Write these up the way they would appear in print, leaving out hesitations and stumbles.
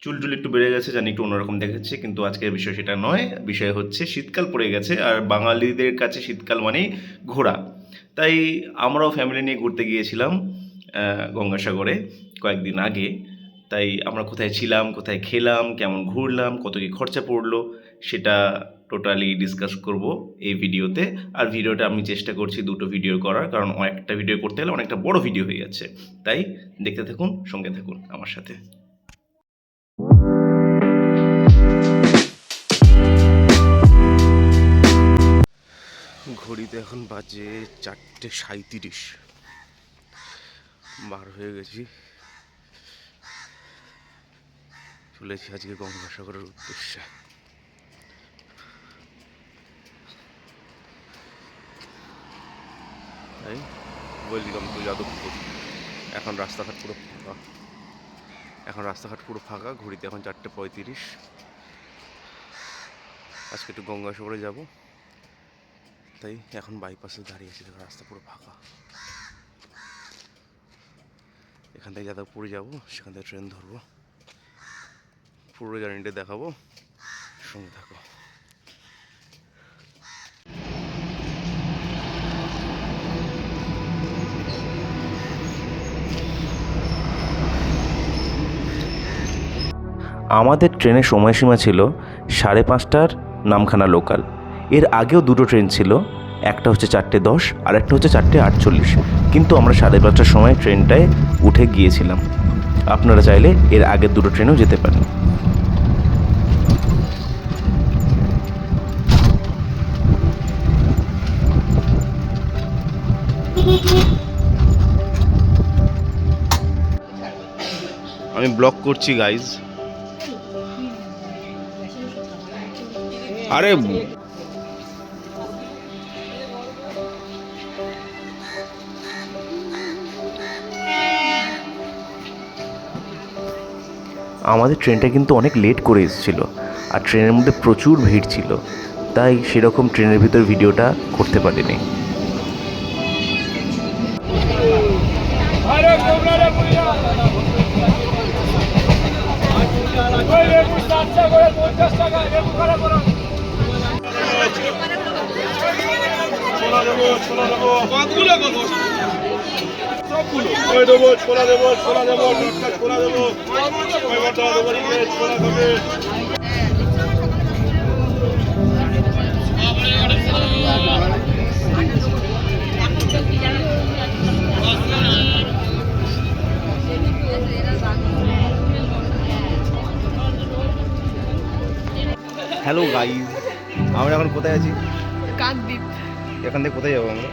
চুল একটু বেড়ে গেছে, জানি একটু অন্যরকম দেখাচ্ছে, কিন্তু আজকের বিষয় সেটা নয়। বিষয় হচ্ছে শীতকাল পড়ে গেছে, আর বাঙালিদের কাছে শীতকাল মানেই ঘোরা। তাই আমরাও ফ্যামিলি নিয়ে ঘুরতে গিয়েছিলাম গঙ্গাসাগরে কয়েকদিন আগে। তাই আমরা কোথায় ছিলাম, কোথায় খেলাম, কেমন ঘুরলাম, কত কী খরচা পড়লো, সেটা টোটালি ডিসকাস করব এই ভিডিওতে। আর ভিডিওটা আমি চেষ্টা করছি দুটো ভিডিও করার, কারণ একটা ভিডিও করতে গেলে অনেকটা বড় ভিডিও হয়ে যাচ্ছে। তাই দেখতে থাকুন, সঙ্গে থাকুন আমার সাথে। ঘড়িতে এখন বাজে 4:37। বার হয়ে গেছি, চলেছি আজকে গঙ্গাসাগরের উদ্দেশ্যে। তাই ওয়েলকাম টু যাদবপুর। এখন রাস্তাঘাট পুরো ফাঁকা। ঘড়িতে এখন 4:35। আজকে একটু গঙ্গাসাগরে যাব, তাই এখন বাইপাসে দাঁড়িয়ে আছি। দেখো রাস্তা পুরো ফাঁকা। এখান থেকে যাদবপুরে যাব, সেখান থেকে ট্রেন ধরবো, পুরো জার্নিটা দেখাবো, সঙ্গে থাকো। আমাদের ট্রেনের সময়সীমা ছিল 5:30টার নামখানা লোকাল। এর আগেও দুটো ট্রেন ছিল, একটা হচ্ছে 4:10 আর একটা হচ্ছে 4:48, কিন্তু আমরা 5:30টার সময় ট্রেনটায় উঠে গিয়েছিলাম। আপনারা চাইলে এর আগের দুটো ট্রেনেও যেতে পারেন। আমি ব্লগ করছি গাইজ। আরে আমাদের ট্রেনটা কিন্তু অনেক লেট করে এসেছিল, আর ট্রেনের মধ্যে প্রচুর ভিড় ছিল, তাই সেরকম ট্রেনের ভিতর ভিডিওটা করতে পারিনি। হ্যালো গাইজ, আমরা এখন কোথায় আছি? কাকদ্বীপ। এখান থেকে কোথায় যাবো আমরা?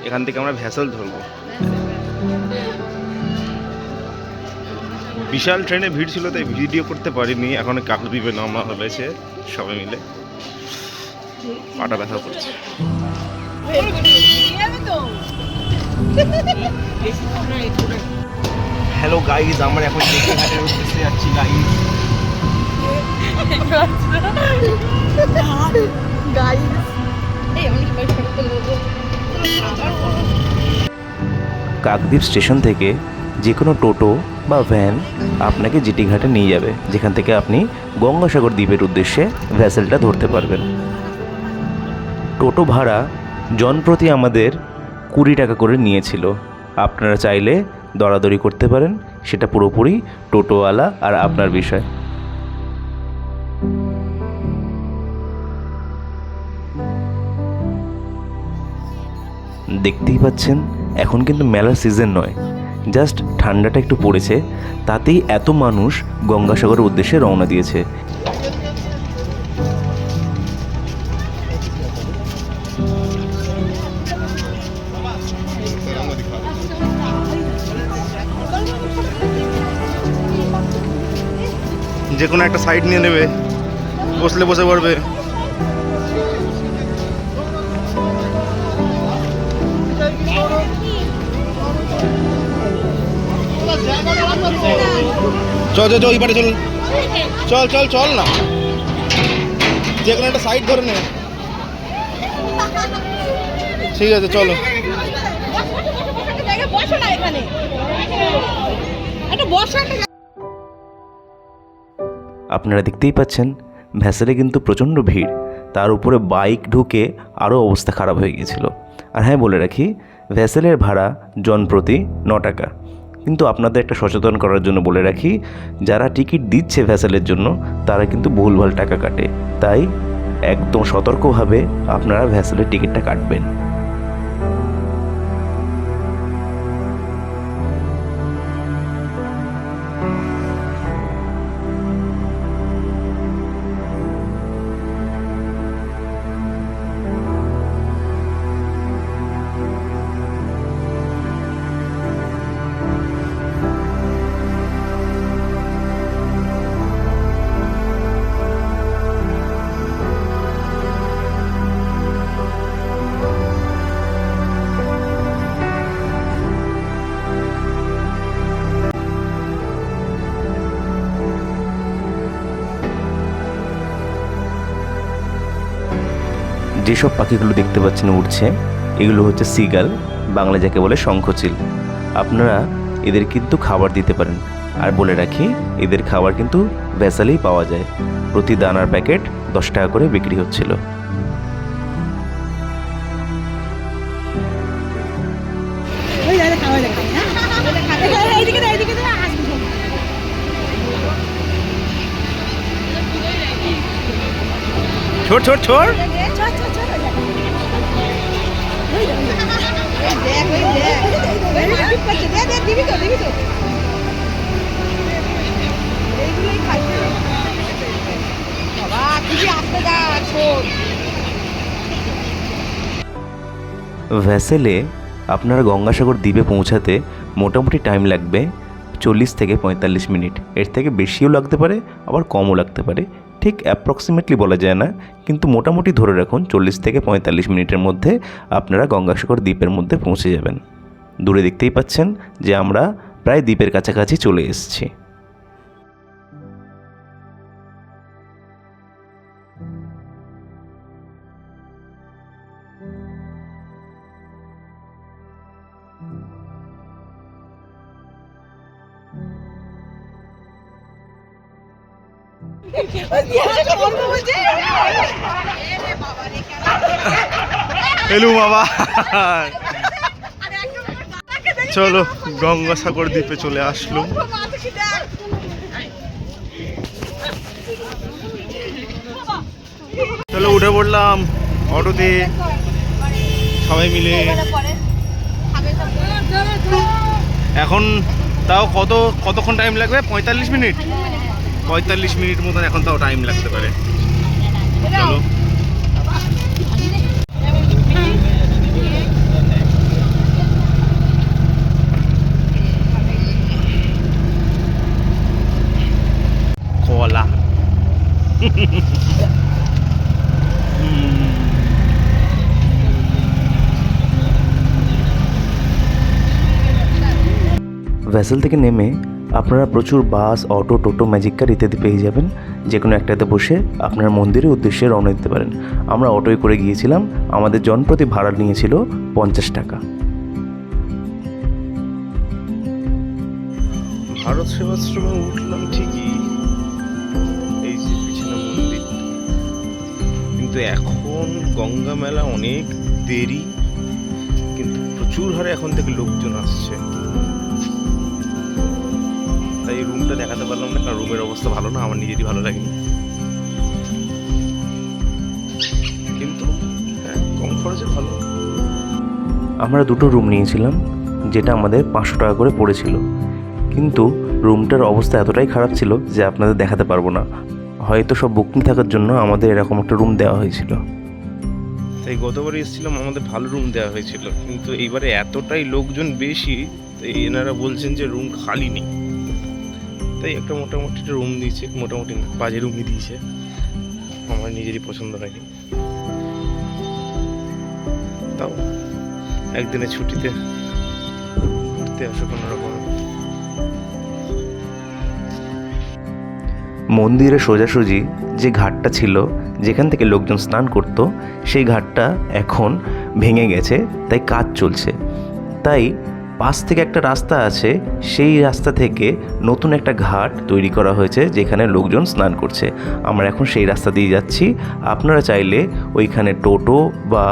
এখান থেকে আমরা ভ্যাসেল ধরবো। বিশাল ট্রেনে ভিড় ছিল, তাই ভিডিও করতে পারিনি। এখন কাকদ্বীপে নামা হয়েছে সবাই মিলে, পাটা ব্যথা করছে। হ্যালো গাইজ, আমরা এখন ঘাটের উদ্দেশ্যে যাচ্ছি গাইজ। কাকদ্বীপ স্টেশন থেকে যে কোনো টোটো বা ভ্যান আপনাকে জিটি ঘাটে নিয়ে যাবে, যেখান থেকে আপনি গঙ্গাসাগর দ্বীপের উদ্দেশ্যে ভ্যাসেলটা ধরতে পারবেন। টোটো ভাড়া জনপ্রতি আমাদের 20 টাকা করে নিয়েছিল। আপনারা চাইলে দরাদরি করতে পারেন, সেটা পুরোপুরি টোটোওয়ালা আর আপনার বিষয়। দেখতেই পাচ্ছেন এখন কিন্তু মেলার সিজন নয়, জাস্ট ঠান্ডাটা একটু পড়েছে, তাতেই এত মানুষ গঙ্গাসাগরের উদ্দেশ্যে রওনা দিয়েছে। যে কোনো একটা সাইড নিয়ে নেবে, বসলে বসে পড়বে। চল চল ওই পারে চল, চল চল চল না, যে কোনো একটা সাইড ধরে নে। ঠিক আছে চলো। আপনারা দেখতেই পাচ্ছেন ভ্যাসেলে কিন্তু প্রচণ্ড ভিড়, তার উপরে বাইক ঢুকে আরও অবস্থা খারাপ হয়ে গিয়েছিল। আর হ্যাঁ, বলে রাখি, ভ্যাসেলের ভাড়া জনপ্রতি 9 টাকা। কিন্তু আপনাদের একটা সচেতন করার জন্য বলে রাখি, যারা টিকিট দিচ্ছে ভ্যাসেলের জন্য তারা কিন্তু ভুলভাল টাকা কাটে, তাই একদম সতর্কভাবে আপনারা ভ্যাসেলের টিকিটটা কাটবেন। যেসব পাখিগুলো দেখতে পাচ্ছেন উড়ছে, এগুলো হচ্ছে সিগাল, বাংলা যাকে বলে শঙ্খচিল। আপনারা এদের কিন্তু খাবার দিতে পারেন। আর বলে রাখি, এদের খাবার কিন্তু ভ্যাসেলেই পাওয়া যায়। প্রতি দানার প্যাকেট 10 টাকা করে বিক্রি হচ্ছিল। ছোট ছোট ছোট ভ্যাসেলে আপনারা গঙ্গাসাগর দ্বীপে পৌঁছাতে মোটামুটি টাইম লাগবে 40 থেকে 45 মিনিট। এর থেকে বেশিও লাগতে পারে, আবার কমও লাগতে পারে। ঠিক অ্যাপ্রক্সিমেটলি বলা যায় না, কিন্তু মোটামুটি ধরে রাখুন 40 থেকে 45 মিনিটের মধ্যে আপনারা গঙ্গাসাগর দ্বীপের মধ্যে পৌঁছে যাবেন। দূরে দেখতেই পাচ্ছেন যে আমরা প্রায় দ্বীপের কাছাকাছি চলে এসেছি। এলু বাবা, চলো গঙ্গাসাগর দ্বীপে চলে আসলো। চলো উঠে পড়লাম অটোতে সবাই মিলে। এখন তাও কতক্ষণ টাইম লাগবে? 45 মিনিট। 45 মিনিট মতন এখন তাও টাইম লাগতে পারে। চলো। কলা ভ্যাসেল থেকে নেমে আপনারা প্রচুর বাস, অটো, টোটো, ম্যাজিক কার ইত্যাদি পেয়ে যাবেন। যে কোনো একটাতে বসে আপনার মন্দিরের উদ্দেশ্যে রওনা দিতে পারেন। আমরা অটোয় করে গিয়েছিলাম, আমাদের জনপ্রতি ভাড়া নিয়েছিল 50 টাকা। ভারত সেবাশ্রমে উঠলাম ঠিকই, এই যে পিছনে মন্দির, কিন্তু এখন গঙ্গা মেলা অনেক দেরি, কিন্তু প্রচুর হারে এখন থেকে লোকজন আসছে, তাই রুমটা দেখাতে পারলাম না, কারণ রুমের অবস্থা ভালো না, আমার নিজেরই ভালো লাগেনি। কিন্তু কম খরচে ভালো। আমরা দুটো রুম নিয়েছিলাম, যেটা আমাদের 500 টাকা করে পড়েছিল। কিন্তু রুমটার অবস্থা এতটাই খারাপ ছিল যে আপনাদের দেখাতে পারবো না। হয়তো সব বুকিং থাকার জন্য আমাদের এরকম একটা রুম দেওয়া হয়েছিল। তাই গতবারে এসেছিলাম, আমাদের ভালো রুম দেওয়া হয়েছিল, কিন্তু এইবারে এতটাই লোকজন বেশি, তাই এনারা বলছেন যে রুম খালি নেই। তাই একটা মোটামুটি রুম দিয়েছে, মোটামুটি না, বাজে রুমই দিয়েছে, আমার নিজেরই পছন্দ হয়নি। তাও একদিনের ছুটিতে ঘুরতে আসো কোনো রকম। মন্দিরে সোজাসুজি যে ঘাটটা ছিল, যেখান থেকে লোকজন স্নান করত, সেই ঘাটটা এখন ভেঙে গেছে, তাই কাজ চলছে। তাই পাশ থেকে একটা রাস্তা আছে, সেই রাস্তা থেকে নতুন একটা ঘাট তৈরি করা হয়েছে যেখানে লোকজন স্নান করছে। আমরা এখন সেই রাস্তা দিয়ে যাচ্ছি। আপনারা চাইলে ওইখানে টোটো বা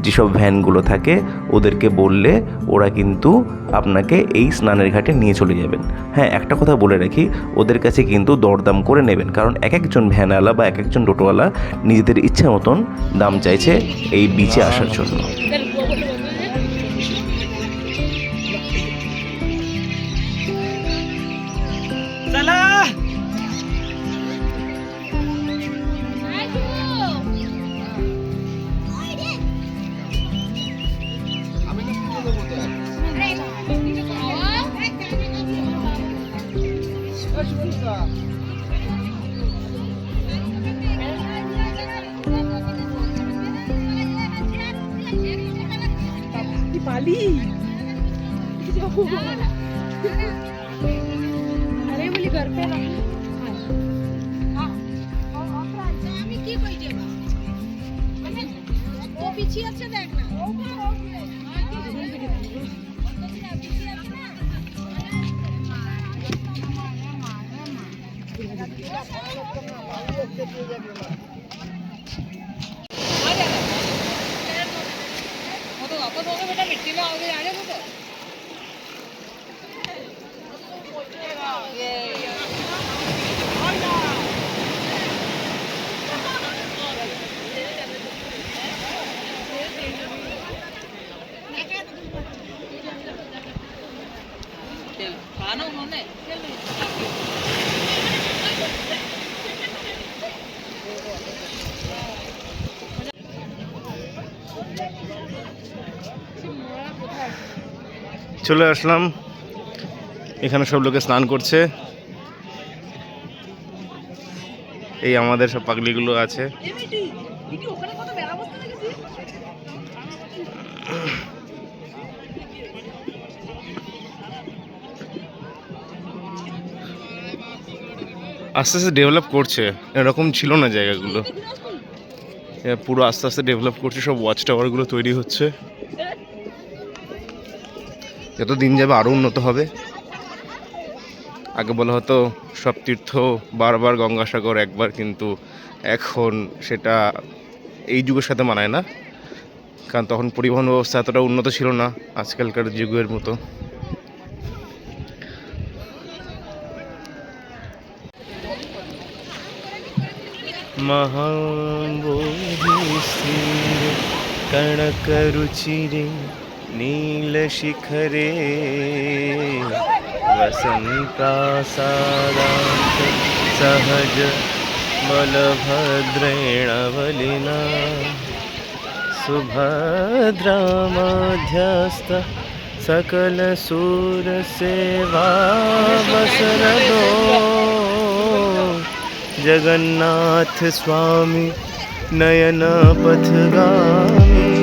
যেসব ভ্যানগুলো থাকে ওদেরকে বললে ওরা কিন্তু আপনাকে এই স্নানের ঘাটে নিয়ে চলে যাবেন। হ্যাঁ, একটা কথা বলে রাখি, ওদের কাছে কিন্তু দরদাম করে নেবেন, কারণ এক একজন ভ্যানওয়ালা বা এক একজন টোটোওয়ালা নিজেদের ইচ্ছা মতন দাম চাইছে এই বিচে আসার জন্য। पाली अरे बोली घर पे আমি কি কই যাবা মানে ও পিছিয়ে আছে দেখ না बेटा मिट्टी में आओगे जाने को तो खाना उन्होंने চলে আসলাম, এখানে সব লোকে স্নান করছে। এই আমাদের সব পাগলিগুলো আছে। আস্তে আস্তে ডেভেলপ করছে, এরকম ছিল না জায়গাগুলো, পুরো আস্তে আস্তে ডেভেলপ করছে। সব ওয়াচ টাওয়ারগুলো তৈরি হচ্ছে, যত দিন যাবে আরও উন্নত হবে। আগে বলা হতো সব তীর্থ বারবার গঙ্গাসাগর একবার, কিন্তু এখন সেটা এই যুগের সাথে মানায় না, কারণ তখন পরিবহন ব্যবস্থা এতটা উন্নত ছিল না আজকালকার যুগের মতো। মহাবোধিস্থিরে কণক রুচিরে নীল শিখরে वसन्तासादान्त सहज बलभद्रेण बलिना सुभद्रा मध्यस्थ सकल सूर सेवा बसरदो जगन्नाथ स्वामी नयन पथगामी